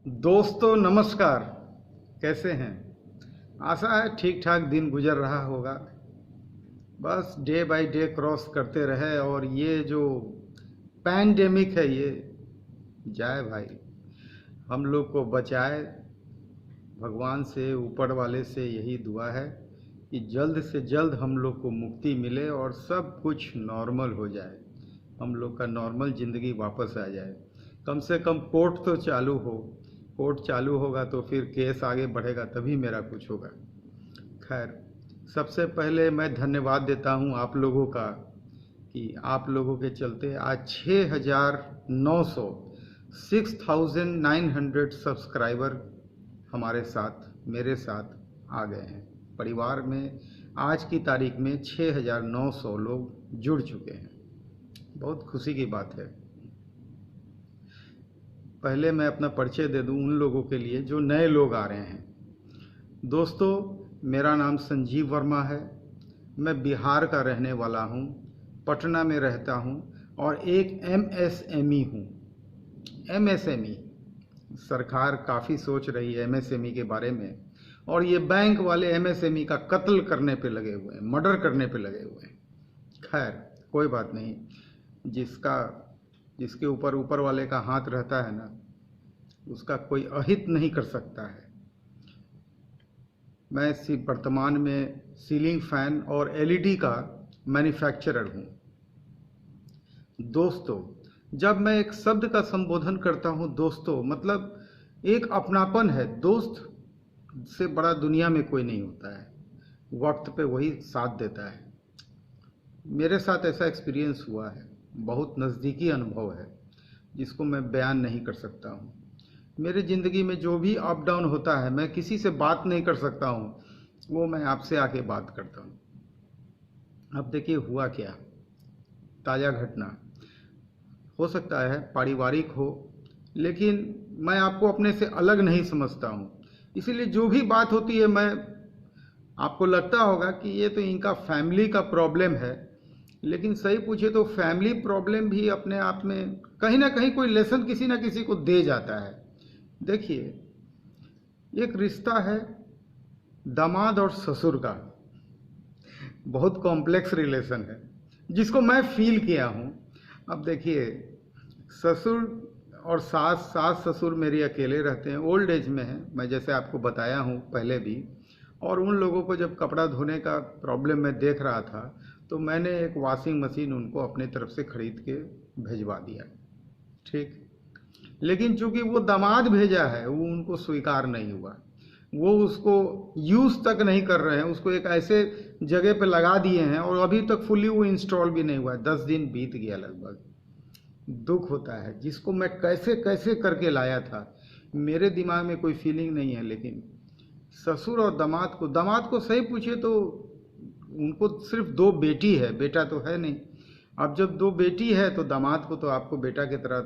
दोस्तों नमस्कार। कैसे हैं? आशा है ठीक ठाक दिन गुजर रहा होगा। बस डे बाय डे क्रॉस करते रहे और ये जो पैंडेमिक है ये जाए भाई, हम लोग को बचाए। भगवान से, ऊपर वाले से यही दुआ है कि जल्द से जल्द हम लोग को मुक्ति मिले और सब कुछ नॉर्मल हो जाए, हम लोग का नॉर्मल ज़िंदगी वापस आ जाए। कम से कम कोर्ट तो चालू हो। कोर्ट चालू होगा तो फिर केस आगे बढ़ेगा, तभी मेरा कुछ होगा। खैर, सबसे पहले मैं धन्यवाद देता हूँ आप लोगों का कि आप लोगों के चलते आज 6,900 6,900 सब्सक्राइबर हमारे साथ, मेरे साथ आ गए हैं। परिवार में आज की तारीख में 6,900 लोग जुड़ चुके हैं। बहुत खुशी की बात है। पहले मैं अपना परिचय दे दूं उन लोगों के लिए जो नए लोग आ रहे हैं। दोस्तों, मेरा नाम संजीव वर्मा है। मैं बिहार का रहने वाला हूं, पटना में रहता हूं और एक एमएसएमई हूं। एमएसएमई, सरकार काफ़ी सोच रही है एमएसएमई के बारे में, और ये बैंक वाले एमएसएमई का कत्ल करने पे लगे हुए हैं, मर्डर करने पे लगे हुए हैं। खैर, कोई बात नहीं। जिसके ऊपर वाले का हाथ रहता है ना, उसका कोई अहित नहीं कर सकता है। मैं वर्तमान में सीलिंग फैन और एलईडी का मैन्युफैक्चरर हूँ। दोस्तों, जब मैं एक शब्द का संबोधन करता हूँ दोस्तों, मतलब एक अपनापन है। दोस्त से बड़ा दुनिया में कोई नहीं होता है। वक्त पे वही साथ देता है। मेरे साथ ऐसा एक्सपीरियंस हुआ है, बहुत नज़दीकी अनुभव है जिसको मैं बयान नहीं कर सकता हूँ। मेरे ज़िंदगी में जो भी अप डाउन होता है, मैं किसी से बात नहीं कर सकता हूँ, वो मैं आपसे आके बात करता हूँ। अब देखिए हुआ क्या, ताज़ा घटना हो सकता है, पारिवारिक हो, लेकिन मैं आपको अपने से अलग नहीं समझता हूँ। इसीलिए जो भी बात होती है, मैं आपको लगता होगा कि ये तो इनका फैमिली का प्रॉब्लम है, लेकिन सही पूछे तो फैमिली प्रॉब्लम भी अपने आप में कहीं ना कहीं कोई लेसन किसी ना किसी को दे जाता है। देखिए, एक रिश्ता है दामाद और ससुर का, बहुत कॉम्प्लेक्स रिलेशन है जिसको मैं फील किया हूँ। अब देखिए, ससुर और सास ससुर मेरे अकेले रहते हैं, ओल्ड एज में हैं, मैं जैसे आपको बताया हूँ पहले भी। और उन लोगों को जब कपड़ा धोने का प्रॉब्लम मैं देख रहा था, तो मैंने एक वॉशिंग मशीन उनको अपने तरफ से खरीद के भिजवा दिया। ठीक, लेकिन चूंकि वो दामाद भेजा है, वो उनको स्वीकार नहीं हुआ। वो उसको यूज़ तक नहीं कर रहे हैं, उसको एक ऐसे जगह पे लगा दिए हैं और अभी तक फुली वो इंस्टॉल भी नहीं हुआ है। 10 दिन बीत गया लगभग। दुख होता है, जिसको मैं कैसे कैसे करके लाया था। मेरे दिमाग में कोई फीलिंग नहीं है, लेकिन ससुर और दामाद को सही पूछे तो उनको सिर्फ 2 बेटी है, बेटा तो है नहीं। अब जब 2 बेटी है तो दामाद को तो आपको बेटा की तरह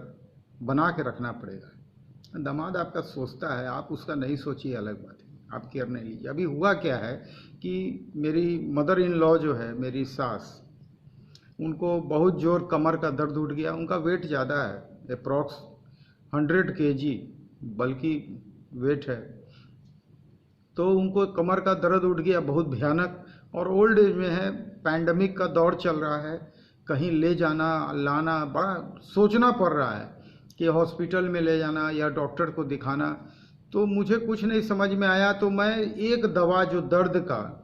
बना के रखना पड़ेगा। दामाद आपका सोचता है, आप उसका नहीं सोचिए, अलग बात है, आप केयर नहीं लीजिए। अभी हुआ क्या है कि मेरी मदर इन लॉ जो है, मेरी सास, उनको बहुत जोर कमर का दर्द उठ गया। उनका वेट ज़्यादा है, अप्रॉक्स 100 kg बल्कि वेट है। तो उनको कमर का दर्द उठ गया बहुत भयानक, और ओल्ड एज में है, पैंडमिक का दौर चल रहा है, कहीं ले जाना लाना बड़ा सोचना पड़ रहा है कि हॉस्पिटल में ले जाना या डॉक्टर को दिखाना। तो मुझे कुछ नहीं समझ में आया, तो मैं एक दवा जो दर्द का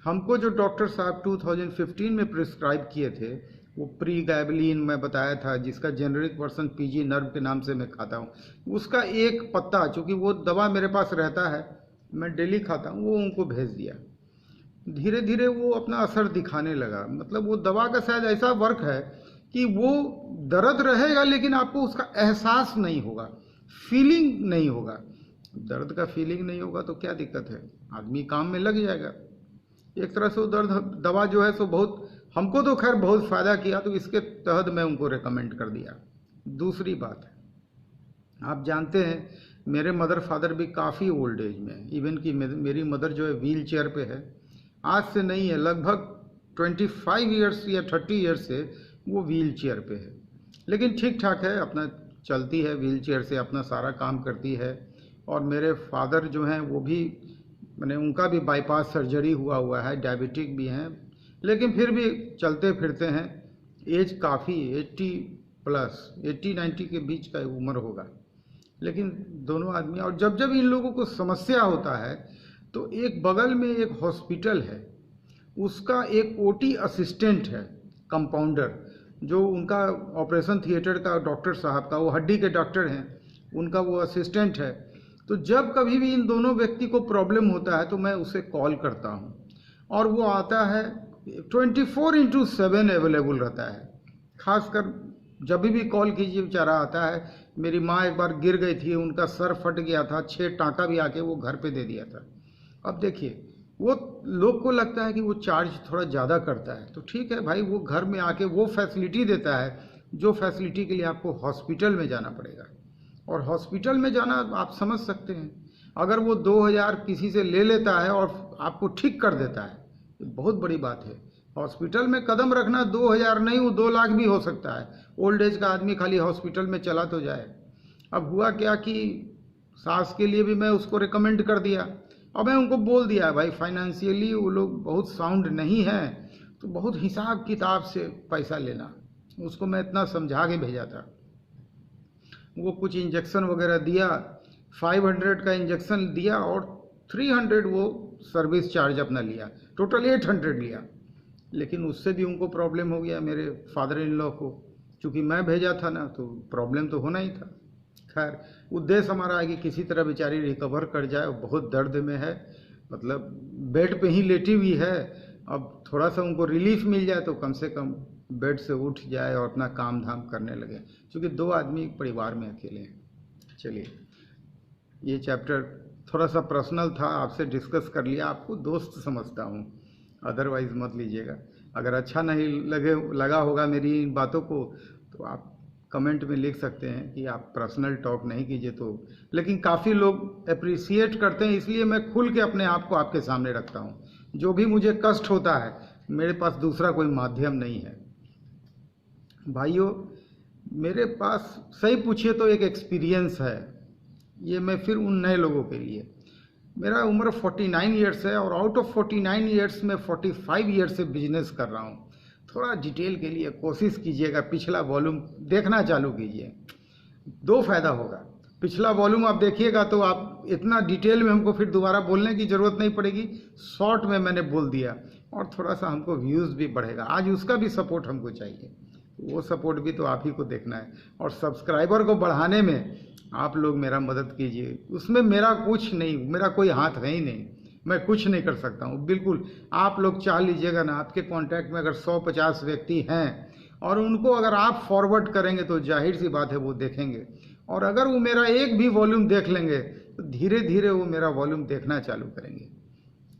हमको जो डॉक्टर साहब 2015 में प्रिस्क्राइब किए थे, वो प्रीगैबलिन मैं बताया था, जिसका जेनरिक वर्सन पीजी नर्व के नाम से मैं खाता हूँ, उसका एक पत्ता, चूँकि वो दवा मेरे पास रहता है, मैं डेली खाता हूँ, वो उनको भेज दिया। धीरे धीरे वो अपना असर दिखाने लगा। मतलब वो दवा का शायद ऐसा वर्क है कि वो दर्द रहेगा लेकिन आपको उसका एहसास नहीं होगा, फीलिंग नहीं होगा। दर्द का फीलिंग नहीं होगा तो क्या दिक्कत है, आदमी काम में लग जाएगा। एक तरह से वो दवा जो है सो बहुत, हमको तो खैर बहुत फ़ायदा किया, तो इसके तहत मैं उनको रेकमेंड कर दिया। दूसरी बात है, आप जानते हैं मेरे मदर फादर भी काफ़ी ओल्ड एज में है। इवन कि मेरी मदर जो है व्हील चेयर पे है, आज से नहीं है, लगभग 25 ईयर्स या 30 ईयर्स से वो व्हील चेयर पे है, लेकिन ठीक ठाक है, अपना चलती है, व्हील चेयर से अपना सारा काम करती है। और मेरे फादर जो हैं वो भी, मैंने उनका भी बाईपास सर्जरी हुआ है, डायबिटिक भी हैं, लेकिन फिर भी चलते फिरते हैं। एज काफ़ी 80 प्लस, 80-90 के बीच का उम्र होगा, लेकिन दोनों आदमी। और जब जब इन लोगों को समस्या होता है तो एक बगल में एक हॉस्पिटल है, उसका एक ओटी असिस्टेंट है, कंपाउंडर, जो उनका ऑपरेशन थिएटर का डॉक्टर साहब का, वो हड्डी के डॉक्टर हैं, उनका वो असिस्टेंट है। तो जब कभी भी इन दोनों व्यक्ति को प्रॉब्लम होता है तो मैं उसे कॉल करता हूँ और वो आता है, 24/7 अवेलेबल रहता है। खासकर जब भी कॉल कीजिए बेचारा आता है। मेरी माँ एक बार गिर गई थी, उनका सर फट गया था, 6 टाँका भी आके वो घर पे दे दिया था। अब देखिए, वो लोग को लगता है कि वो चार्ज थोड़ा ज़्यादा करता है, तो ठीक है भाई, वो घर में आके वो फैसिलिटी देता है जो फैसिलिटी के लिए आपको हॉस्पिटल में जाना पड़ेगा। और हॉस्पिटल में जाना आप समझ सकते हैं, अगर वो 2000 किसी से ले लेता है और आपको ठीक कर देता है, ये बहुत बड़ी बात है। हॉस्पिटल में कदम रखना 2000 नहीं, वो 2 लाख भी हो सकता है। ओल्ड एज का आदमी खाली हॉस्पिटल में चला तो जाए। अब हुआ क्या कि सास के लिए भी मैं उसको रिकमेंड कर दिया, और मैं उनको बोल दिया भाई फाइनेंशियली वो लोग बहुत साउंड नहीं है, तो बहुत हिसाब किताब से पैसा लेना। उसको मैं इतना समझा के भेजा था। वो कुछ इंजेक्शन वगैरह दिया, 500 का इंजेक्शन दिया और 300 वो सर्विस चार्ज अपना लिया, टोटल 800 लिया। लेकिन उससे भी उनको प्रॉब्लम हो गया, मेरे फादर इन लॉ को, चूँकि मैं भेजा था ना, तो प्रॉब्लम तो होना ही था। खैर, उद्देश्य हमारा है कि किसी तरह बेचारी रिकवर कर जाए। बहुत दर्द में है, मतलब बेड पे ही लेटी हुई है। अब थोड़ा सा उनको रिलीफ मिल जाए तो कम से कम बेड से उठ जाए और अपना काम धाम करने लगे, क्योंकि 2 आदमी परिवार में अकेले हैं। चलिए, ये चैप्टर थोड़ा सा पर्सनल था, आपसे डिस्कस कर लिया, आपको दोस्त समझता हूँ, अदरवाइज मत लीजिएगा। अगर अच्छा नहीं लगा होगा मेरी इन बातों को तो आप कमेंट में लिख सकते हैं कि आप पर्सनल टॉक नहीं कीजिए। तो लेकिन काफ़ी लोग अप्रिसिएट करते हैं, इसलिए मैं खुल के अपने आप को आपके सामने रखता हूँ। जो भी मुझे कष्ट होता है, मेरे पास दूसरा कोई माध्यम नहीं है। भाइयों, मेरे पास सही पूछिए तो एक एक्सपीरियंस है, ये मैं फिर उन नए लोगों के लिए। मेरा उम्र 49 ईयर्स है और आउट ऑफ 49 ईयर्स में 45 ईयर्स से बिजनेस कर रहा हूँ। थोड़ा डिटेल के लिए कोशिश कीजिएगा, पिछला वॉल्यूम देखना चालू कीजिए, 2 फायदा होगा। पिछला वॉल्यूम आप देखिएगा तो आप इतना डिटेल में हमको फिर दोबारा बोलने की ज़रूरत नहीं पड़ेगी, शॉर्ट में मैंने बोल दिया, और थोड़ा सा हमको व्यूज़ भी बढ़ेगा। आज उसका भी सपोर्ट हमको चाहिए, वो सपोर्ट भी तो आप ही को देखना है। और सब्सक्राइबर को बढ़ाने में आप लोग मेरा मदद कीजिए, उसमें मेरा कुछ नहीं, मेरा कोई हाथ है ही नहीं, मैं कुछ नहीं कर सकता हूँ बिल्कुल। आप लोग चाह लीजिएगा ना, आपके कांटेक्ट में अगर 100-50 व्यक्ति हैं और उनको अगर आप फॉरवर्ड करेंगे तो जाहिर सी बात है वो देखेंगे, और अगर वो मेरा एक भी वॉल्यूम देख लेंगे तो धीरे धीरे वो मेरा वॉल्यूम देखना चालू करेंगे।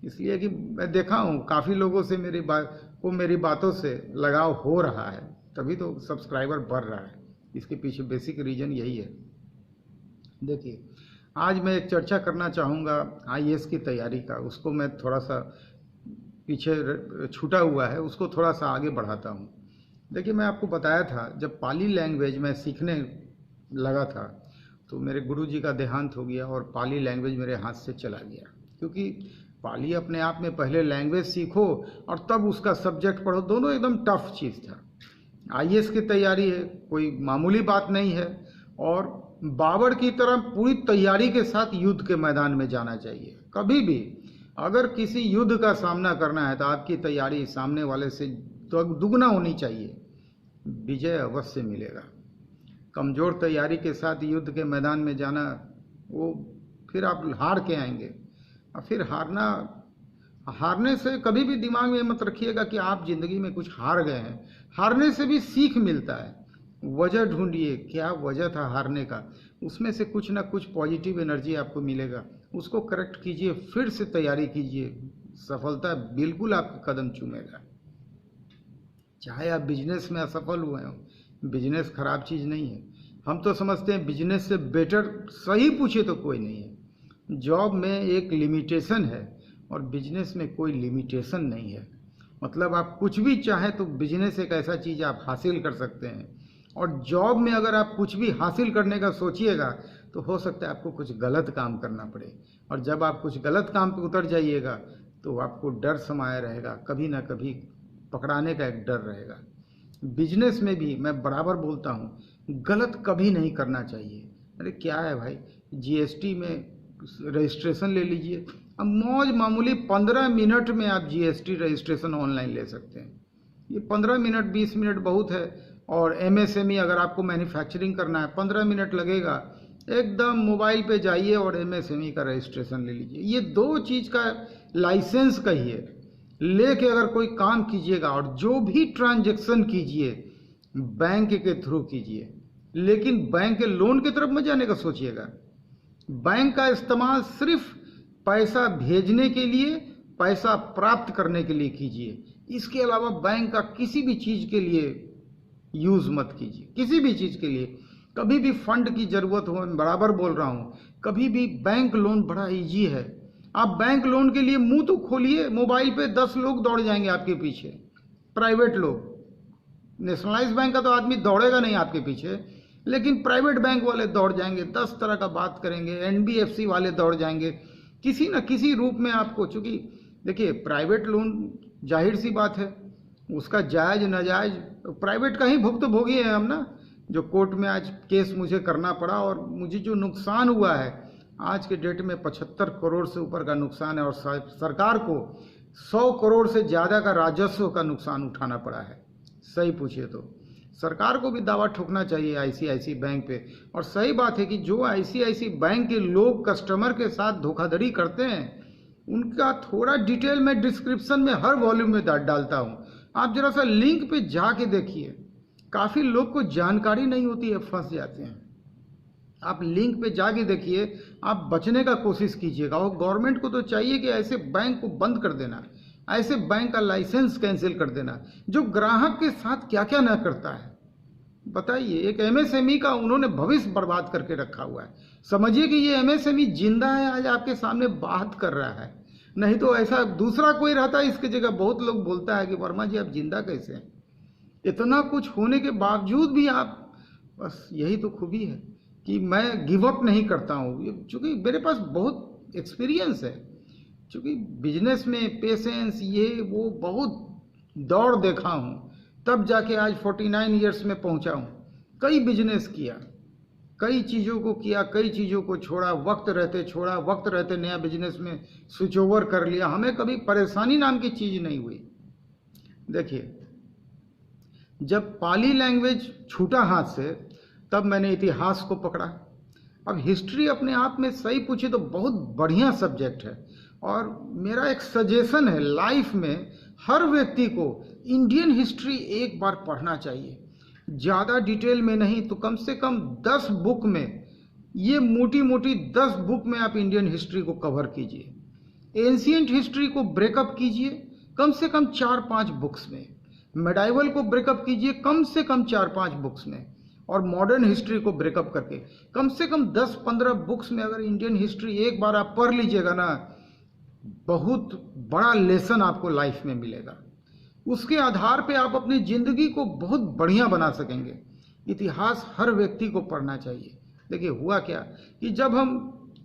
इसलिए कि मैं देखा हूँ काफ़ी लोगों से मेरी बातों से लगाव हो रहा है, तभी तो सब्सक्राइबर बढ़ रहा है। इसके पीछे बेसिक रीज़न यही है। देखिए, आज मैं एक चर्चा करना चाहूँगा आईएएस की तैयारी का। उसको मैं थोड़ा सा पीछे छूटा हुआ है, उसको थोड़ा सा आगे बढ़ाता हूँ। देखिए, मैं आपको बताया था जब पाली लैंग्वेज मैं सीखने लगा था तो मेरे गुरुजी का देहांत हो गया और पाली लैंग्वेज मेरे हाथ से चला गया। क्योंकि पाली अपने आप में पहले लैंग्वेज सीखो और तब उसका सब्जेक्ट पढ़ो, दोनों एकदम टफ चीज़ था। आईएएस की तैयारी है, कोई मामूली बात नहीं है, और बाबर की तरह पूरी तैयारी के साथ युद्ध के मैदान में जाना चाहिए। कभी भी अगर किसी युद्ध का सामना करना है तो आपकी तैयारी सामने वाले से दुगना होनी चाहिए, विजय अवश्य मिलेगा। कमज़ोर तैयारी के साथ युद्ध के मैदान में जाना, वो फिर आप हार के आएंगे। और फिर हारने से कभी भी दिमाग में मत रखिएगा कि आप ज़िंदगी में कुछ हार गए हैं। हारने से भी सीख मिलता है। वजह ढूंढिए, क्या वजह था हारने का, उसमें से कुछ ना कुछ पॉजिटिव एनर्जी आपको मिलेगा, उसको करेक्ट कीजिए, फिर से तैयारी कीजिए, सफलता बिल्कुल आपके कदम चूमेगा। चाहे आप बिजनेस में असफल हुए हो, बिजनेस खराब चीज़ नहीं है। हम तो समझते हैं बिजनेस से बेटर, सही पूछे तो कोई नहीं है। जॉब में एक लिमिटेशन है और बिजनेस में कोई लिमिटेशन नहीं है। मतलब आप कुछ भी चाहें तो बिजनेस एक ऐसा चीज़ आप हासिल कर सकते हैं, और जॉब में अगर आप कुछ भी हासिल करने का सोचिएगा तो हो सकता है आपको कुछ गलत काम करना पड़े, और जब आप कुछ गलत काम पे उतर जाइएगा तो आपको डर समाया रहेगा, कभी ना कभी पकड़ाने का एक डर रहेगा। बिजनेस में भी मैं बराबर बोलता हूँ, गलत कभी नहीं करना चाहिए। अरे क्या है भाई, जीएसटी में रजिस्ट्रेशन ले लीजिए, अब मौज मामूली 15 मिनट में आप जीएसटी रजिस्ट्रेशन ऑनलाइन ले सकते हैं। ये 15 मिनट 20 मिनट बहुत है। और एमएसएमई अगर आपको मैन्युफैक्चरिंग करना है 15 मिनट लगेगा, एकदम मोबाइल पे जाइए और एमएसएमई का रजिस्ट्रेशन ले लीजिए। ये दो चीज़ का लाइसेंस कहिए, लेके अगर कोई काम कीजिएगा और जो भी ट्रांजैक्शन कीजिए बैंक के थ्रू कीजिए, लेकिन बैंक के लोन की तरफ मत जाने का सोचिएगा। बैंक का इस्तेमाल सिर्फ पैसा भेजने के लिए, पैसा प्राप्त करने के लिए कीजिए। इसके अलावा बैंक का किसी भी चीज़ के लिए यूज़ मत कीजिए, किसी भी चीज़ के लिए। कभी भी फंड की ज़रूरत हो, मैं बराबर बोल रहा हूँ, कभी भी बैंक लोन बड़ा इजी है। आप बैंक लोन के लिए मुंह तो खोलिए, मोबाइल पे 10 लोग दौड़ जाएंगे आपके पीछे, प्राइवेट लोग। नेशनलाइज बैंक का तो आदमी दौड़ेगा नहीं आपके पीछे, लेकिन प्राइवेट बैंक वाले दौड़ जाएंगे, 10 तरह का बात करेंगे, एनबीएफसी वाले दौड़ जाएंगे किसी न किसी रूप में आपको। चूंकि देखिए प्राइवेट लोन जाहिर सी बात है, उसका जायज नाजायज प्राइवेट का ही भुक्तभोगी है हम ना। जो कोर्ट में आज केस मुझे करना पड़ा और मुझे जो नुकसान हुआ है, आज के डेट में 75 करोड़ से ऊपर का नुकसान है, और सरकार को 100 करोड़ से ज़्यादा का राजस्व का नुकसान उठाना पड़ा है। सही पूछिए तो सरकार को भी दावा ठोकना चाहिए आईसीआईसी बैंक पे। और सही बात है कि जो आईसीआईसी बैंक के लोग कस्टमर के साथ धोखाधड़ी करते हैं, उनका थोड़ा डिटेल में डिस्क्रिप्शन में हर वॉल्यूम में डालता हूँ। आप जरा सा लिंक पे जाके देखिए, काफ़ी लोग को जानकारी नहीं होती है, फंस जाते हैं। आप लिंक पे जाके देखिए, आप बचने का कोशिश कीजिएगा। और गवर्नमेंट को तो चाहिए कि ऐसे बैंक को बंद कर देना, ऐसे बैंक का लाइसेंस कैंसिल कर देना जो ग्राहक के साथ क्या क्या ना करता है। बताइए, एक एमएसएमई का उन्होंने भविष्य बर्बाद करके रखा हुआ है। समझिए कि ये एमएसएमई जिंदा है, आज आपके सामने बात कर रहा है, नहीं तो ऐसा दूसरा कोई रहता है इसकी जगह। बहुत लोग बोलता है कि वर्मा जी आप जिंदा कैसे हैं, इतना कुछ होने के बावजूद भी आप। बस यही तो खूबी है कि मैं गिव अप नहीं करता हूँ, चूँकि मेरे पास बहुत एक्सपीरियंस है। चूँकि बिजनेस में पेशेंस ये वो बहुत दौड़ देखा हूँ, तब जाके आज 49 ईयर्स में पहुँचा हूँ। कई बिजनेस किया, कई चीज़ों को किया, कई चीज़ों को छोड़ा, वक्त रहते छोड़ा, वक्त रहते नया बिजनेस में स्विच ओवर कर लिया। हमें कभी परेशानी नाम की चीज़ नहीं हुई। देखिए, जब पाली लैंग्वेज छूटा हाथ से, तब मैंने इतिहास को पकड़ा। अब हिस्ट्री अपने आप में सही पूछे तो बहुत बढ़िया सब्जेक्ट है, और मेरा एक सजेशन है लाइफ में हर व्यक्ति को इंडियन हिस्ट्री एक बार पढ़ना चाहिए। ज़्यादा डिटेल में नहीं तो कम से कम 10 बुक में, ये मोटी मोटी 10 बुक में आप इंडियन हिस्ट्री को कवर कीजिए। एंशिएंट हिस्ट्री को ब्रेकअप कीजिए कम से कम 4-5 बुक्स में, मेडाइवल को ब्रेकअप कीजिए कम से कम 4-5 बुक्स में, और मॉडर्न हिस्ट्री को ब्रेकअप करके कम से कम 10-15 बुक्स में अगर इंडियन हिस्ट्री एक बार आप पढ़ लीजिएगा ना, बहुत बड़ा लेसन आपको लाइफ में मिलेगा। उसके आधार पे आप अपनी ज़िंदगी को बहुत बढ़िया बना सकेंगे। इतिहास हर व्यक्ति को पढ़ना चाहिए। देखिए हुआ क्या कि जब हम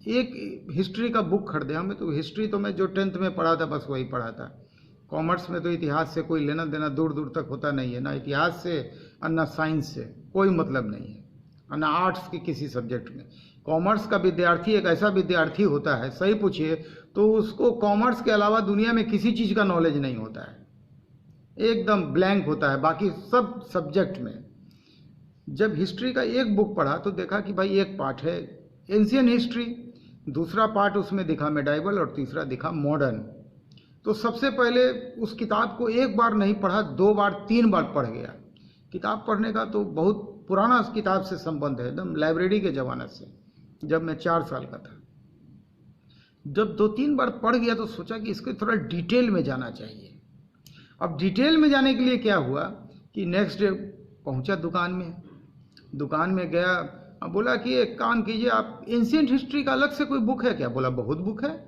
एक हिस्ट्री का बुक खरीदे, हमें तो हिस्ट्री तो मैं जो 10th में पढ़ा था बस वही पढ़ा था। कॉमर्स में तो इतिहास से कोई लेना देना दूर दूर तक होता नहीं है, ना इतिहास से और ना साइंस से कोई मतलब नहीं है, और ना आर्ट्स के किसी सब्जेक्ट में। कॉमर्स का विद्यार्थी एक ऐसा विद्यार्थी होता है, सही पूछिए तो उसको कॉमर्स के अलावा दुनिया में किसी चीज़ का नॉलेज नहीं होता है, एकदम ब्लैंक होता है बाकी सब सब्जेक्ट में। जब हिस्ट्री का एक बुक पढ़ा तो देखा कि भाई एक पार्ट है एंशियंट हिस्ट्री, दूसरा पार्ट उसमें दिखा मेडाइवल, और तीसरा दिखा मॉडर्न। तो सबसे पहले उस किताब को एक बार नहीं पढ़ा, 2 बार 3 बार पढ़ गया। किताब पढ़ने का तो बहुत पुराना किताब से संबंध है, एकदम लाइब्रेरी के ज़माने से, जब मैं 4 साल का था। जब 2-3 बार पढ़ गया तो सोचा कि इसको थोड़ा डिटेल में जाना चाहिए। अब डिटेल में जाने के लिए क्या हुआ कि नेक्स्ट डे पहुंचा दुकान में गया, अब बोला कि एक काम कीजिए आप, एंशिएंट हिस्ट्री का अलग से कोई बुक है क्या? बोला बहुत बुक है।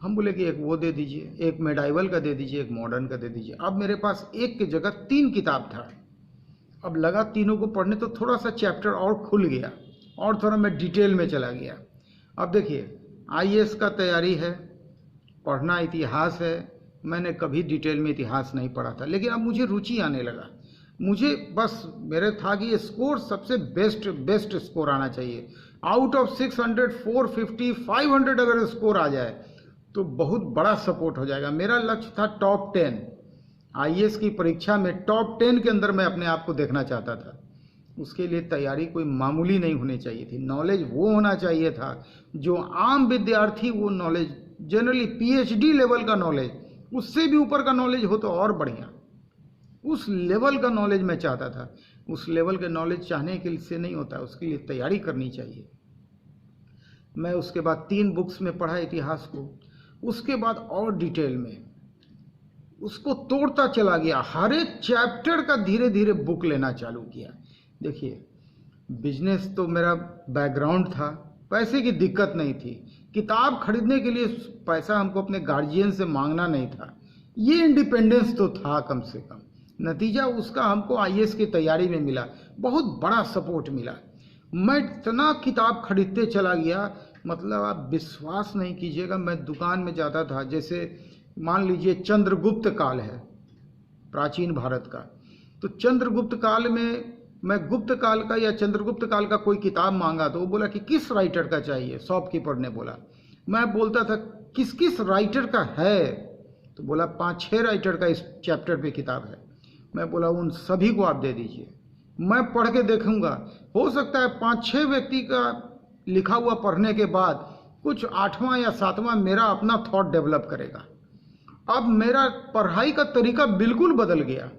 हम बोले कि एक वो दे दीजिए, एक मेडाइवल का दे दीजिए, एक मॉडर्न का दे दीजिए। अब मेरे पास एक की जगह 3 किताब था। अब लगा तीनों को पढ़ने तो थोड़ा सा चैप्टर और खुल गया। और थोड़ा मैं डिटेल में चला गया। अब देखिए, आईएएस का तैयारी है, पढ़ना इतिहास है। मैंने कभी डिटेल में इतिहास नहीं पढ़ा था, लेकिन अब मुझे रुचि आने लगा। मुझे बस मेरे था कि ये स्कोर सबसे बेस्ट स्कोर आना चाहिए। आउट ऑफ 600 450 500 अगर स्कोर आ जाए तो बहुत बड़ा सपोर्ट हो जाएगा। मेरा लक्ष्य था टॉप 10। आईएएस की परीक्षा में टॉप 10 के अंदर मैं अपने आप को देखना चाहता था। उसके लिए तैयारी कोई मामूली नहीं होनी चाहिए थी। नॉलेज वो होना चाहिए था जो आम विद्यार्थी, वो नॉलेज जनरली पीएचडी लेवल का नॉलेज, उससे भी ऊपर का नॉलेज हो तो और बढ़िया। उस लेवल का नॉलेज मैं चाहता था। उस लेवल का नॉलेज चाहने के लिए नहीं होता, उसके लिए तैयारी करनी चाहिए। मैं उसके बाद 3 बुक्स में पढ़ा इतिहास को। उसके बाद और डिटेल में उसको तोड़ता चला गया। हर एक चैप्टर का धीरे धीरे बुक लेना चालू किया। देखिए, बिजनेस तो मेरा बैकग्राउंड था, पैसे की दिक्कत नहीं थी। किताब खरीदने के लिए पैसा हमको अपने गार्जियन से मांगना नहीं था। ये इंडिपेंडेंस तो था कम से कम। नतीजा उसका हमको आईएएस की तैयारी में मिला, बहुत बड़ा सपोर्ट मिला। मैं इतना किताब खरीदते चला गया, मतलब आप विश्वास नहीं कीजिएगा। मैं दुकान में जाता था, जैसे मान लीजिए चंद्रगुप्त काल है प्राचीन भारत का, तो चंद्रगुप्त काल में मैं गुप्त काल का या चंद्रगुप्त काल का कोई किताब मांगा तो वो बोला कि किस राइटर का चाहिए, शॉपकीपर ने बोला। मैं बोलता था किस किस राइटर का है, तो बोला 5-6 राइटर का इस चैप्टर पे किताब है। मैं बोला उन सभी को आप दे दीजिए, मैं पढ़ के देखूंगा। हो सकता है 5-6 व्यक्ति का लिखा हुआ पढ़ने के बाद कुछ 8वां या 7वां मेरा अपना थॉट डेवलप करेगा। अब मेरा पढ़ाई का तरीका बिल्कुल बदल गया।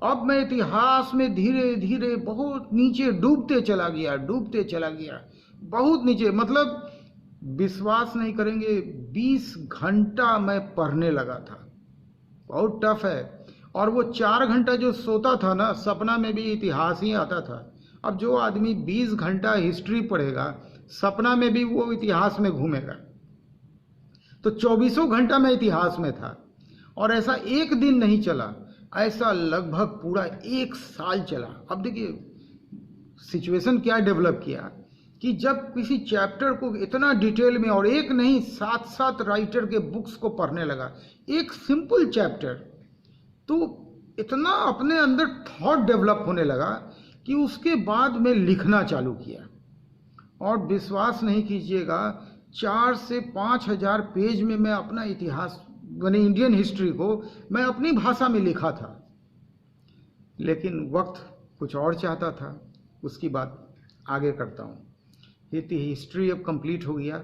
अब मैं इतिहास में धीरे धीरे बहुत नीचे डूबते चला गया, बहुत नीचे। मतलब विश्वास नहीं करेंगे, 20 घंटा मैं पढ़ने लगा था। बहुत टफ है। और वो 4 घंटा जो सोता था ना, सपना में भी इतिहास ही आता था। अब जो आदमी 20 घंटा हिस्ट्री पढ़ेगा, सपना में भी वो इतिहास में घूमेगा। तो 24 घंटा मैं इतिहास में था। और ऐसा एक दिन नहीं चला, ऐसा लगभग पूरा 1 साल चला। अब देखिए सिचुएशन क्या डेवलप किया कि जब किसी चैप्टर को इतना डिटेल में, और एक नहीं 7-7 राइटर के बुक्स को पढ़ने लगा, एक सिंपल चैप्टर, तो इतना अपने अंदर थॉट डेवलप होने लगा कि उसके बाद मैं लिखना चालू किया। और विश्वास नहीं कीजिएगा, 4 से 5 हजार पेज में मैं अपना इतिहास, यानी इंडियन हिस्ट्री को मैं अपनी भाषा में लिखा था। लेकिन वक्त कुछ और चाहता था। उसकी बात आगे करता हूँ। हिस्ट्री अब कंप्लीट हो गया।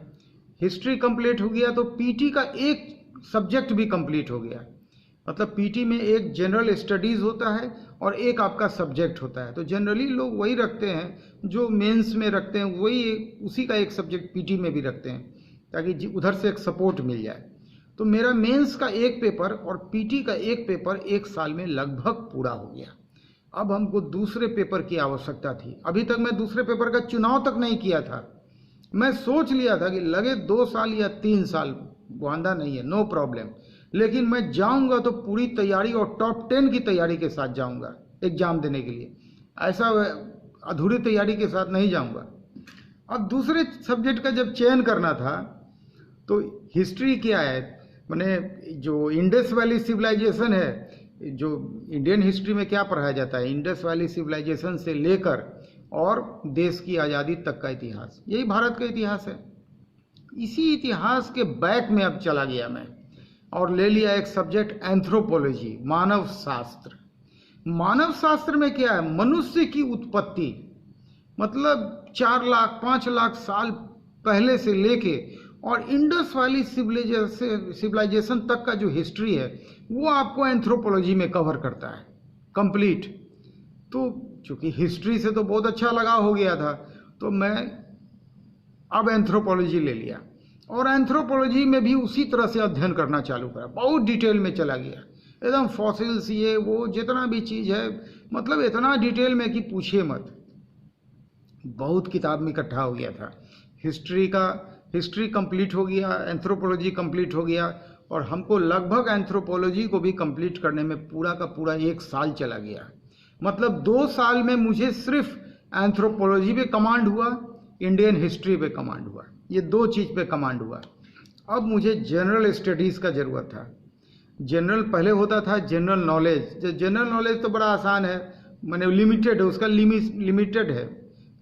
हिस्ट्री कंप्लीट हो गया तो पीटी का एक सब्जेक्ट भी कंप्लीट हो गया। मतलब पीटी में एक जनरल स्टडीज़ होता है और एक आपका सब्जेक्ट होता है। तो जनरली लोग वही रखते हैं जो मेंस में रखते हैं, वही उसी का एक सब्जेक्ट पीटी में भी रखते हैं, ताकि उधर से एक सपोर्ट मिल जाए। तो मेरा मेंस का एक पेपर और पीटी का एक पेपर 1 साल में लगभग पूरा हो गया। अब हमको दूसरे पेपर की आवश्यकता थी। अभी तक मैं दूसरे पेपर का चुनाव तक नहीं किया था। मैं सोच लिया था कि लगे 2 साल या 3 साल, वांदा नहीं है, नो प्रॉब्लम, लेकिन मैं जाऊंगा तो पूरी तैयारी और टॉप 10 की तैयारी के साथ जाऊंगा एग्जाम देने के लिए। ऐसा अधूरी तैयारी के साथ नहीं जाऊंगा। अब दूसरे सब्जेक्ट का जब चयन करना था तो हिस्ट्री क्या है, मैंने जो इंडस वैली सिविलाइजेशन है, जो इंडियन हिस्ट्री में क्या पढ़ाया जाता है, इंडस वैली सिविलाइजेशन से लेकर और देश की आज़ादी तक का इतिहास, यही भारत का इतिहास है। इसी इतिहास के बैक में अब चला गया मैं और ले लिया एक सब्जेक्ट एंथ्रोपोलॉजी, मानव शास्त्र। मानव शास्त्र में क्या है, मनुष्य की उत्पत्ति, मतलब 4 लाख 5 लाख साल पहले से लेके और इंडस वैली सिविलाइजेशन तक का जो हिस्ट्री है वो आपको एंथ्रोपोलॉजी में कवर करता है कंप्लीट। तो चूंकि हिस्ट्री से तो बहुत अच्छा लगाव हो गया था, तो मैं अब एंथ्रोपोलॉजी ले लिया और एंथ्रोपोलॉजी में भी उसी तरह से अध्ययन करना चालू करा। बहुत डिटेल में चला गया, एकदम फॉसिल्स, ये वो जितना भी चीज़ है, मतलब इतना डिटेल में कि पूछिए मत। बहुत किताब में इकट्ठा हो गया था। हिस्ट्री कंप्लीट हो गया, एंथ्रोपोलॉजी कंप्लीट हो गया, और हमको लगभग एंथ्रोपोलॉजी को भी कंप्लीट करने में पूरा का पूरा 1 साल चला गया। मतलब 2 साल में मुझे सिर्फ एंथ्रोपोलॉजी पे कमांड हुआ, इंडियन हिस्ट्री पे कमांड हुआ, ये 2 चीज़ पे कमांड हुआ। अब मुझे जनरल स्टडीज़ का ज़रूरत था। जनरल पहले होता था जनरल नॉलेज, जो जनरल नॉलेज तो बड़ा आसान है, मैंने लिमिटेड है, उसका लिमिटेड है,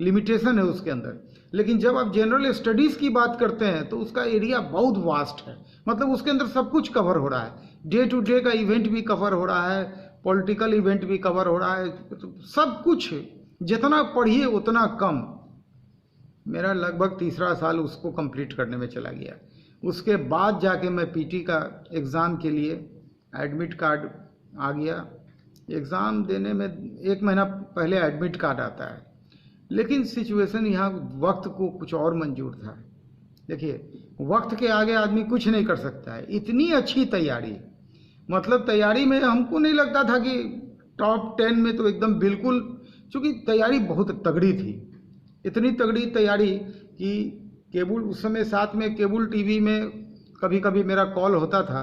लिमिटेशन है उसके अंदर। लेकिन जब आप जनरल स्टडीज़ की बात करते हैं तो उसका एरिया बहुत वास्ट है, मतलब उसके अंदर सब कुछ कवर हो रहा है, डे टू डे का इवेंट भी कवर हो रहा है, पॉलिटिकल इवेंट भी कवर हो रहा है, तो सब कुछ जितना पढ़िए उतना कम। मेरा लगभग तीसरा साल उसको कंप्लीट करने में चला गया। उसके बाद जाके मैं पीटी का एग्ज़ाम के लिए एडमिट कार्ड आ गया। एग्ज़ाम देने में 1 महीना पहले एडमिट कार्ड आता है, लेकिन सिचुएशन यहाँ वक्त को कुछ और मंजूर था। देखिए, वक्त के आगे आदमी कुछ नहीं कर सकता है। इतनी अच्छी तैयारी, मतलब तैयारी में हमको नहीं लगता था कि टॉप 10 में तो एकदम बिल्कुल, क्योंकि तैयारी बहुत तगड़ी थी। इतनी तगड़ी तैयारी कि केबल, उस समय साथ में केबल टीवी में कभी कभी मेरा कॉल होता था,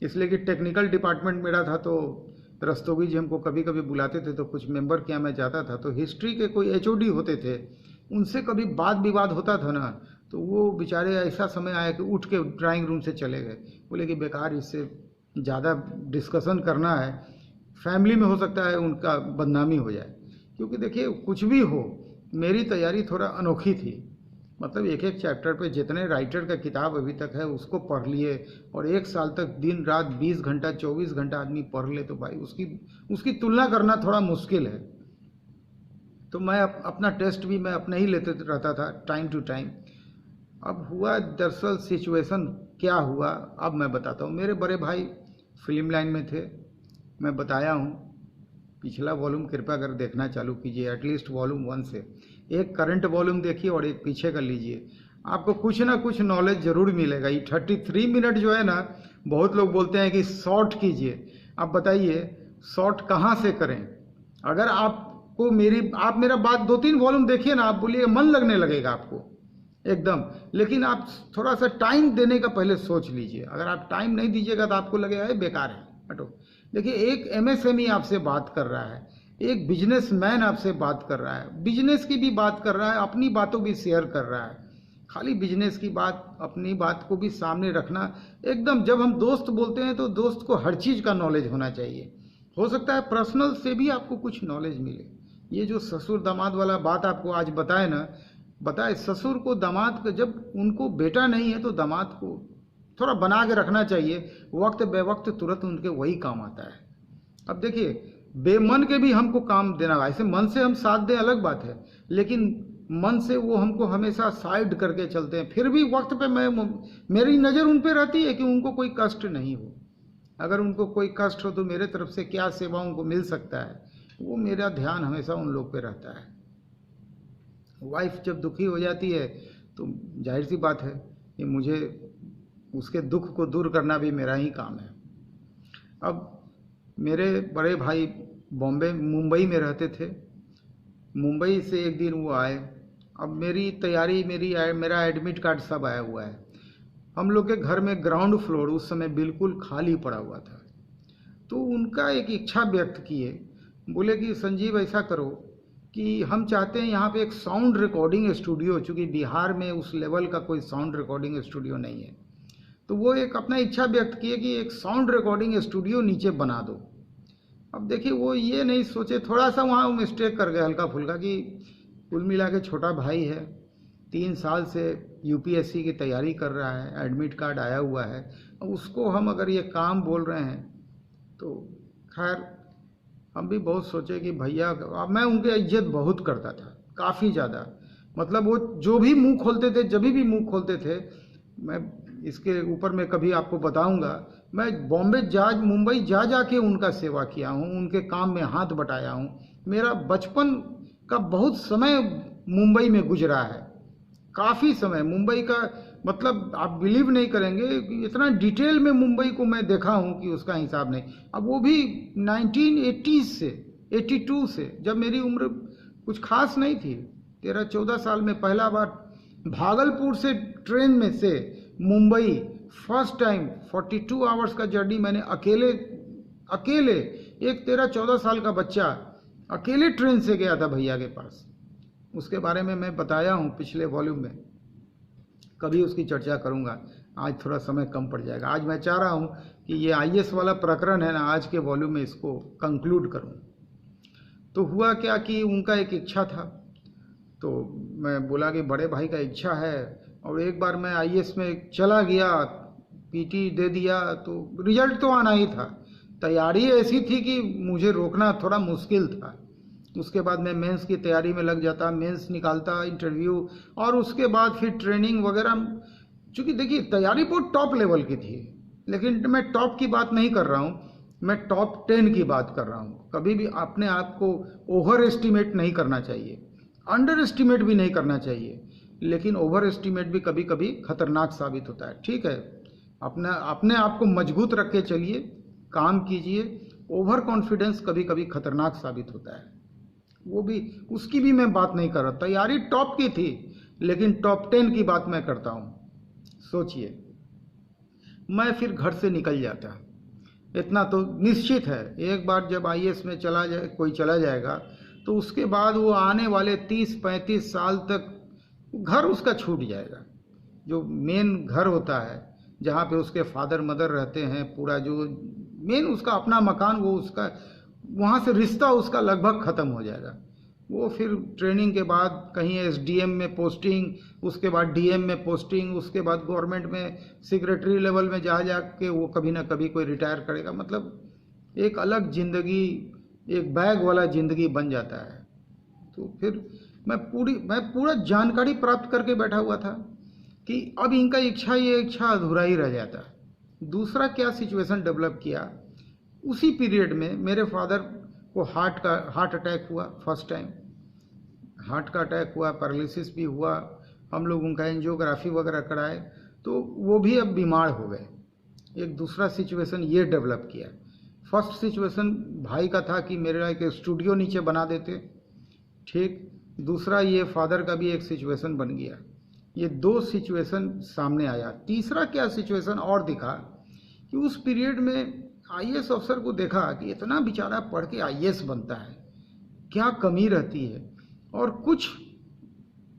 इसलिए कि टेक्निकल डिपार्टमेंट मेरा था, तो रस्तोगी जी हमको कभी कभी बुलाते थे, तो कुछ मेंबर के यहाँ मैं जाता था, तो हिस्ट्री के कोई एचओडी होते थे, उनसे कभी वाद विवाद होता था ना, तो वो बेचारे ऐसा समय आया कि उठ के ड्राइंग रूम से चले गए, बोले कि बेकार इससे ज़्यादा डिस्कशन करना है, फैमिली में हो सकता है उनका बदनामी हो जाए। क्योंकि देखिए, कुछ भी हो, मेरी तैयारी थोड़ा अनोखी थी, मतलब एक एक चैप्टर पे जितने राइटर का किताब अभी तक है उसको पढ़ लिए, और 1 साल तक दिन रात 20 घंटा 24 घंटा आदमी पढ़ ले, तो भाई उसकी तुलना करना थोड़ा मुश्किल है। तो मैं अपना टेस्ट भी मैं अपने ही लेते रहता था टाइम टू टाइम। अब हुआ दरअसल सिचुएशन क्या हुआ, अब मैं बताता हूँ। मेरे बड़े भाई फिल्म लाइन में थे, मैं बताया हूँ, पिछला वॉल्यूम कृपया कर देखना चालू कीजिए, एटलीस्ट वॉल्यूम 1 से। एक करंट वॉल्यूम देखिए और एक पीछे कर लीजिए, आपको कुछ ना कुछ नॉलेज जरूर मिलेगा। ये 33 मिनट जो है ना, बहुत लोग बोलते हैं कि शॉर्ट कीजिए। आप बताइए शॉर्ट कहाँ से करें? अगर आपको आप मेरा बात 2-3 वॉल्यूम देखिए ना, आप बोलिए मन लगने लगेगा आपको एकदम, लेकिन आप थोड़ा सा टाइम देने का पहले सोच लीजिए। अगर आप टाइम नहीं दीजिएगा तो आपको लगेगा बेकार है, हटो। देखिए, एक एमएसएमई आपसे बात कर रहा है, एक बिजनेसमैन आपसे बात कर रहा है, बिजनेस की भी बात कर रहा है, अपनी बातों भी शेयर कर रहा है। खाली बिजनेस की बात, अपनी बात को भी सामने रखना एकदम। जब हम दोस्त बोलते हैं तो दोस्त को हर चीज़ का नॉलेज होना चाहिए। हो सकता है पर्सनल से भी आपको कुछ नॉलेज मिले। ये जो ससुर दामाद वाला बात आपको आज बताए ना, बताए ससुर को दामाद का, जब उनको बेटा नहीं है तो दामाद को थोड़ा बना के रखना चाहिए, वक्त बे वक्त तुरंत उनके वही काम आता है। अब देखिए, बेमन के भी हमको काम देना, ऐसे मन से हम साथ दें अलग बात है, लेकिन मन से वो हमको हमेशा साइड करके चलते हैं। फिर भी वक्त पे मेरी नज़र उन पे रहती है कि उनको कोई कष्ट नहीं हो। अगर उनको कोई कष्ट हो तो मेरे तरफ से क्या सेवा उनको मिल सकता है, वो मेरा ध्यान हमेशा उन लोग पे रहता है। वाइफ जब दुखी हो जाती है तो जाहिर सी बात है कि मुझे उसके दुख को दूर करना भी मेरा ही काम है। अब मेरे बड़े भाई मुंबई में रहते थे। मुंबई से एक दिन वो आए। अब मेरी तैयारी, मेरा एडमिट कार्ड सब आया हुआ है। हम लोग के घर में ग्राउंड फ्लोर उस समय बिल्कुल खाली पड़ा हुआ था। तो उनका एक इच्छा व्यक्त किए, बोले कि संजीव ऐसा करो कि हम चाहते हैं यहाँ पे एक साउंड रिकॉर्डिंग स्टूडियो, चूँकि बिहार में उस लेवल का कोई साउंड रिकॉर्डिंग स्टूडियो नहीं है, तो वो एक अपना इच्छा व्यक्त किए कि एक साउंड रिकॉर्डिंग स्टूडियो नीचे बना दो। अब देखिए, वो ये नहीं सोचे, थोड़ा सा वहाँ मिस्टेक कर गए हल्का फुल्का, कि कुल मिला के छोटा भाई है, 3 साल से यूपीएससी की तैयारी कर रहा है, एडमिट कार्ड आया हुआ है, अब उसको हम अगर ये काम बोल रहे हैं तो खैर हम भी बहुत सोचे कि भैया, मैं उनकी इज्जत बहुत करता था, काफ़ी ज़्यादा। मतलब वो जो भी मुंह खोलते थे, जब भी मुंह खोलते थे, मैं इसके ऊपर मैं कभी आपको बताऊंगा, मैं मुंबई जा के उनका सेवा किया हूँ, उनके काम में हाथ बटाया हूँ। मेरा बचपन का बहुत समय मुंबई में गुजरा है, काफ़ी समय मुंबई का, मतलब आप बिलीव नहीं करेंगे कि इतना डिटेल में मुंबई को मैं देखा हूँ कि उसका हिसाब नहीं। अब वो भी 1980 से 82 से, जब मेरी उम्र कुछ खास नहीं थी, 13-14 साल में पहला बार भागलपुर से ट्रेन में से मुंबई फर्स्ट टाइम 42 आवर्स का जर्नी मैंने अकेले एक 13-14 साल का बच्चा अकेले ट्रेन से गया था भैया के पास। उसके बारे में मैं बताया हूँ पिछले वॉल्यूम में, कभी उसकी चर्चा करूँगा। आज थोड़ा समय कम पड़ जाएगा। आज मैं चाह रहा हूँ कि ये आईएएस वाला प्रकरण है ना, आज के वॉल्यूम में इसको कंक्लूड करूँ। तो हुआ क्या कि उनका एक इच्छा था, तो मैं बोला कि बड़े भाई का इच्छा है, और एक बार मैं आईएएस में चला गया, पीटी दे दिया, तो रिजल्ट तो आना ही था। तैयारी ऐसी थी कि मुझे रोकना थोड़ा मुश्किल था। उसके बाद मैं मेंस की तैयारी में लग जाता, मेंस निकालता, इंटरव्यू, और उसके बाद फिर ट्रेनिंग वगैरह। चूँकि देखिए तैयारी बहुत टॉप लेवल की थी, लेकिन मैं टॉप की बात नहीं कर रहा हूँ, मैं टॉप 10 की बात कर रहा हूँ। कभी भी अपने आप को ओवर एस्टिमेट नहीं करना चाहिए, अंडर एस्टिमेट भी नहीं करना चाहिए, लेकिन ओवर एस्टिमेट भी कभी कभी खतरनाक साबित होता है। ठीक है, अपने आप को मजबूत रख के चलिए, काम कीजिए। ओवर कॉन्फिडेंस कभी कभी खतरनाक साबित होता है, वो भी, उसकी भी मैं बात नहीं कर रहा। तैयारी टॉप की थी, लेकिन टॉप 10 की बात मैं करता हूँ। सोचिए, मैं फिर घर से निकल जाता, इतना तो निश्चित है, एक बार जब आईएएस में कोई चला जाएगा, तो उसके बाद वो आने वाले 30-35 साल तक घर उसका छूट जाएगा। जो मेन घर होता है, जहाँ पे उसके फादर मदर रहते हैं, पूरा जो मेन उसका अपना मकान, वो उसका, वहाँ से रिश्ता उसका लगभग ख़त्म हो जाएगा। वो फिर ट्रेनिंग के बाद कहीं एसडीएम में पोस्टिंग, उसके बाद डीएम में पोस्टिंग, उसके बाद गवर्नमेंट में सेक्रेटरी लेवल में जा के वो कभी ना कभी कोई रिटायर करेगा। मतलब एक अलग ज़िंदगी, एक बैग वाला ज़िंदगी बन जाता है। तो फिर मैं पूरा जानकारी प्राप्त करके बैठा हुआ था कि अब इनका ये इच्छा अधूरा ही रह जाता। दूसरा क्या सिचुएशन डेवलप किया, उसी पीरियड में मेरे फादर को हार्ट अटैक हुआ। फर्स्ट टाइम हार्ट का अटैक हुआ, पैरालिसिस भी हुआ। हम लोग उनका एंजियोग्राफी वगैरह कराए, तो वो भी अब बीमार हो गए। एक दूसरा सिचुएशन ये डेवलप किया। फर्स्ट सिचुएशन भाई का था कि मेरा एक स्टूडियो नीचे बना देते, ठीक। दूसरा ये फादर का भी एक सिचुएशन बन गया। ये दो सिचुएशन सामने आया। तीसरा क्या सिचुएशन और दिखा कि उस पीरियड में आईएएस अफसर को देखा कि इतना बेचारा पढ़ के आईएएस बनता है, क्या कमी रहती है। और कुछ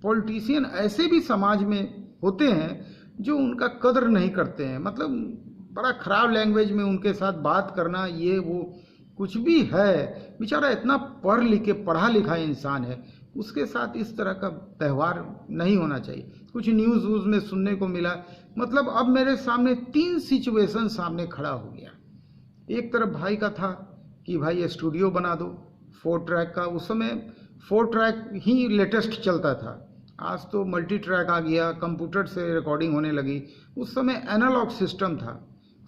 पॉलिटिशियन ऐसे भी समाज में होते हैं जो उनका कदर नहीं करते हैं। मतलब बड़ा खराब लैंग्वेज में उनके साथ बात करना, ये वो कुछ भी है, बेचारा इतना पढ़ा लिखा इंसान है, उसके साथ इस तरह का व्यवहार नहीं होना चाहिए। कुछ न्यूज़ में सुनने को मिला। मतलब अब मेरे सामने 3 सिचुएशन सामने खड़ा हो गया। एक तरफ भाई का था कि भाई ये स्टूडियो बना दो 4 ट्रैक का। उस समय 4 ट्रैक ही लेटेस्ट चलता था, आज तो मल्टी ट्रैक आ गया, कंप्यूटर से रिकॉर्डिंग होने लगी। उस समय एनालॉग सिस्टम था,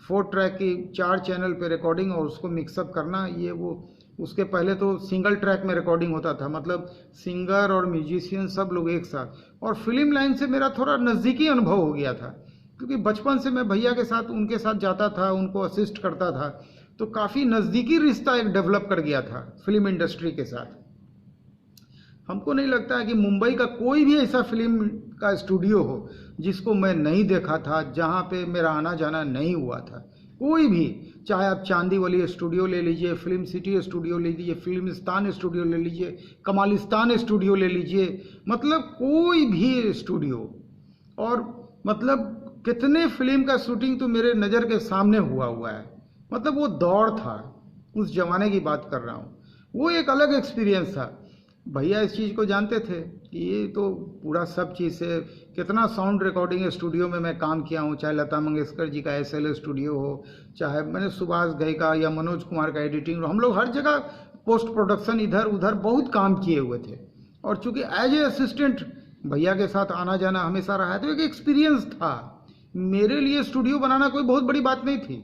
4 ट्रैक की 4 चैनल पे रिकॉर्डिंग और उसको मिक्सअप करना, ये वो। उसके पहले तो सिंगल ट्रैक में रिकॉर्डिंग होता था, मतलब सिंगर और म्यूजिशियन सब लोग एक साथ। और फिल्म लाइन से मेरा थोड़ा नज़दीकी अनुभव हो गया था, क्योंकि बचपन से मैं भैया के साथ उनके साथ जाता था, उनको असिस्ट करता था, तो काफ़ी नज़दीकी रिश्ता एक डेवलप कर गया था फिल्म इंडस्ट्री के साथ। हमको नहीं लगता है कि मुंबई का कोई भी ऐसा फिल्म का स्टूडियो हो जिसको मैं नहीं देखा था, जहाँ पे मेरा आना जाना नहीं हुआ था। कोई भी, चाहे आप चांदीवली स्टूडियो ले लीजिए, फिल्म सिटी स्टूडियो ले लीजिए, फिल्मिस्तान स्टूडियो ले लीजिए, कमालिस्तान स्टूडियो ले लीजिए, मतलब कोई भी स्टूडियो। और मतलब कितने फिल्म का शूटिंग तो मेरे नज़र के सामने हुआ है। मतलब वो दौर था, उस जमाने की बात कर रहा हूँ, वो एक अलग एक्सपीरियंस था। भैया इस चीज़ को जानते थे कि ये तो पूरा सब चीज़ से, कितना साउंड रिकॉर्डिंग स्टूडियो में मैं काम किया हूँ, चाहे लता मंगेशकर जी का एसएल स्टूडियो हो, चाहे मैंने सुभाष घई का या मनोज कुमार का एडिटिंग, हम लोग हर जगह पोस्ट प्रोडक्शन इधर उधर बहुत काम किए हुए थे। और चूँकि एज ए असिस्टेंट भैया के साथ आना जाना हमेशा रहा है, तो एक एक्सपीरियंस था। मेरे लिए स्टूडियो बनाना कोई बहुत बड़ी बात नहीं थी,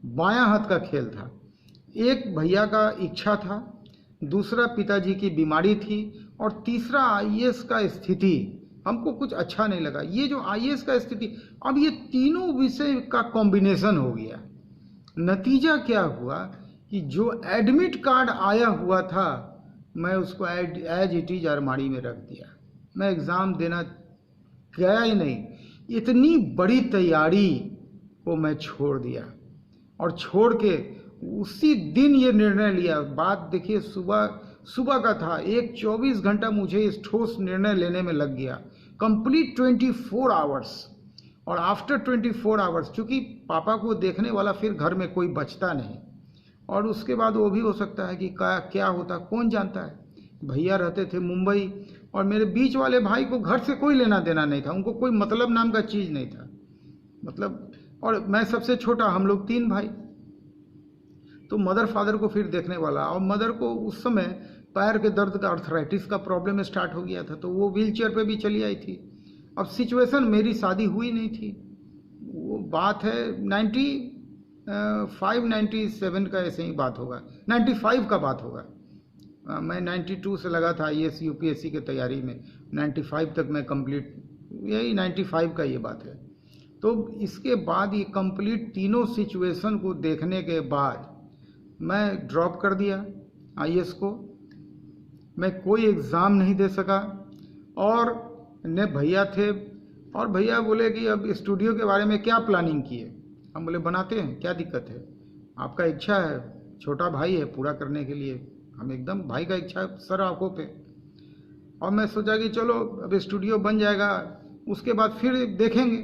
बायां हाथ का खेल था। एक भैया का इच्छा था, दूसरा पिताजी की बीमारी थी, और तीसरा आईएएस का स्थिति हमको कुछ अच्छा नहीं लगा। ये जो आईएएस का स्थिति, अब ये तीनों विषय का कॉम्बिनेशन हो गया। नतीजा क्या हुआ कि जो एडमिट कार्ड आया हुआ था, मैं उसको एज इट इज अलमारी में रख दिया। मैं एग्ज़ाम देना गया ही नहीं। इतनी बड़ी तैयारी को मैं छोड़ दिया, और छोड़ के उसी दिन ये निर्णय लिया। बात देखिए, सुबह सुबह का था, एक 24 घंटा मुझे इस ठोस निर्णय लेने में लग गया, कंप्लीट 24 आवर्स। और आफ्टर 24 आवर्स, चूंकि पापा को देखने वाला फिर घर में कोई बचता नहीं, और उसके बाद वो भी हो सकता है कि क्या होता कौन जानता है। भैया रहते थे मुंबई, और मेरे बीच वाले भाई को घर से कोई लेना देना नहीं था, उनको कोई मतलब नाम का चीज़ नहीं था, मतलब। और मैं सबसे छोटा, हम लोग 3 भाई। तो मदर फादर को फिर देखने वाला, और मदर को उस समय पैर के दर्द का, अर्थराइटिस का प्रॉब्लम स्टार्ट हो गया था, तो वो व्हील चेयर पर भी चली आई थी। अब सिचुएशन, मेरी शादी हुई नहीं थी, वो बात है 97 का, ऐसे ही बात होगा, 95 का बात होगा। मैं 92 से लगा था IAS UPSC के तैयारी में, 95 तक मैं कंप्लीट, यही 95 का ये बात है। तो इसके बाद ये कंप्लीट तीनों सिचुएशन को देखने के बाद मैं ड्रॉप कर दिया IAS को। मैं कोई एग्ज़ाम नहीं दे सका, और ने भैया थे, और भैया बोले कि अब स्टूडियो के बारे में क्या प्लानिंग किए। हम बोले बनाते हैं, क्या दिक्कत है, आपका इच्छा है, छोटा भाई है पूरा करने के लिए। हम एकदम, भाई का इच्छा सर आंखों पे। और मैं सोचा कि चलो अब स्टूडियो बन जाएगा, उसके बाद फिर देखेंगे।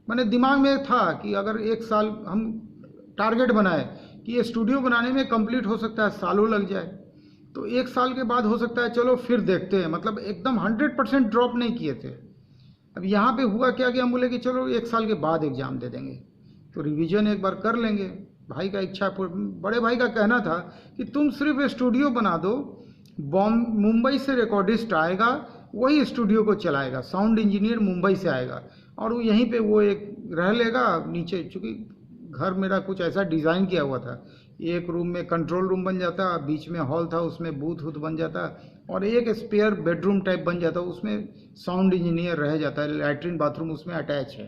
मैंने दिमाग में था कि अगर 1 साल हम टारगेट बनाए कि ये स्टूडियो बनाने में कंप्लीट हो सकता है सालों लग जाए, तो 1 साल के बाद हो सकता है चलो फिर देखते हैं, मतलब एकदम 100% ड्रॉप नहीं किए थे। अब यहाँ पे हुआ क्या कि हम बोले कि चलो 1 साल के बाद एग्ज़ाम दे देंगे, तो रिवीजन एक बार कर लेंगे। भाई का इच्छा, बड़े भाई का कहना था कि तुम सिर्फ स्टूडियो बना दो, मुंबई से रिकॉर्डिस्ट आएगा, वही स्टूडियो को चलाएगा, साउंड इंजीनियर मुंबई से आएगा, और वो यहीं पे वो एक रह लेगा नीचे। चूँकि घर मेरा कुछ ऐसा डिज़ाइन किया हुआ था, एक रूम में कंट्रोल रूम बन जाता, बीच में हॉल था, उसमें बूथ वूथ बन जाता, और एक स्पेयर बेडरूम टाइप बन जाता, उसमें साउंड इंजीनियर रह जाता है, लैट्रिन बाथरूम उसमें अटैच है।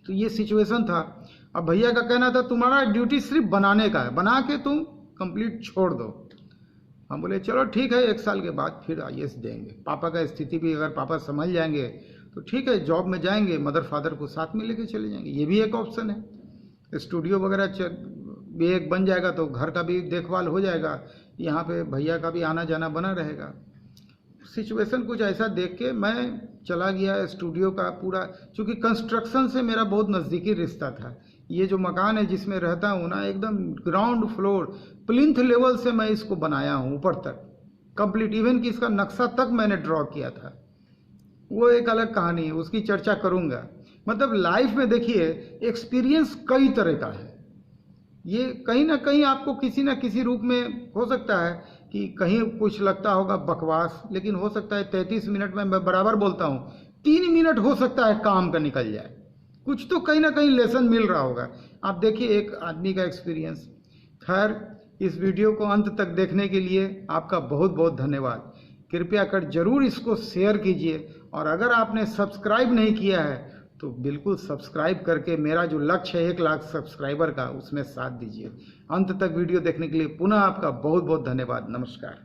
तो ये सिचुएशन था। अब भैया का कहना था तुम्हारा ड्यूटी सिर्फ बनाने का है, बना के तुम कंप्लीट छोड़ दो। हम बोले चलो ठीक है, 1 साल के बाद फिर IAS देंगे। पापा का स्थिति भी अगर पापा समझ जाएंगे तो ठीक है, जॉब में जाएंगे, मदर फादर को साथ में लेके चले जाएंगे, ये भी एक ऑप्शन है। स्टूडियो वगैरह भी एक बन जाएगा तो घर का भी देखभाल हो जाएगा, यहाँ पे भैया का भी आना जाना बना रहेगा। सिचुएशन कुछ ऐसा देख के मैं चला गया स्टूडियो का पूरा, चूँकि कंस्ट्रक्शन से मेरा बहुत नज़दीकी रिश्ता था। ये जो मकान है जिसमें रहता हूँ ना, एकदम ग्राउंड फ्लोर, प्लिंथ लेवल से मैं इसको बनाया हूँ ऊपर तक कंप्लीट, इवन कि इसका नक्शा तक मैंने ड्रॉ किया था। वो एक अलग कहानी है, उसकी चर्चा करूँगा। मतलब लाइफ में देखिए एक्सपीरियंस कई तरह का है, ये कहीं ना कहीं आपको किसी ना किसी रूप में हो सकता है कि कहीं कुछ लगता होगा बकवास, लेकिन हो सकता है 33 मिनट में, मैं बराबर बोलता हूँ, 3 मिनट हो सकता है काम का निकल जाए, कुछ तो कहीं ना कहीं लेसन मिल रहा होगा। आप देखिए एक आदमी का एक्सपीरियंस। खैर, इस वीडियो को अंत तक देखने के लिए आपका बहुत बहुत धन्यवाद। कृपया कर जरूर इसको शेयर कीजिए, और अगर आपने सब्सक्राइब नहीं किया है तो बिल्कुल सब्सक्राइब करके मेरा जो लक्ष्य है 1 लाख सब्सक्राइबर का, उसमें साथ दीजिए। अंत तक वीडियो देखने के लिए पुनः आपका बहुत बहुत धन्यवाद। नमस्कार।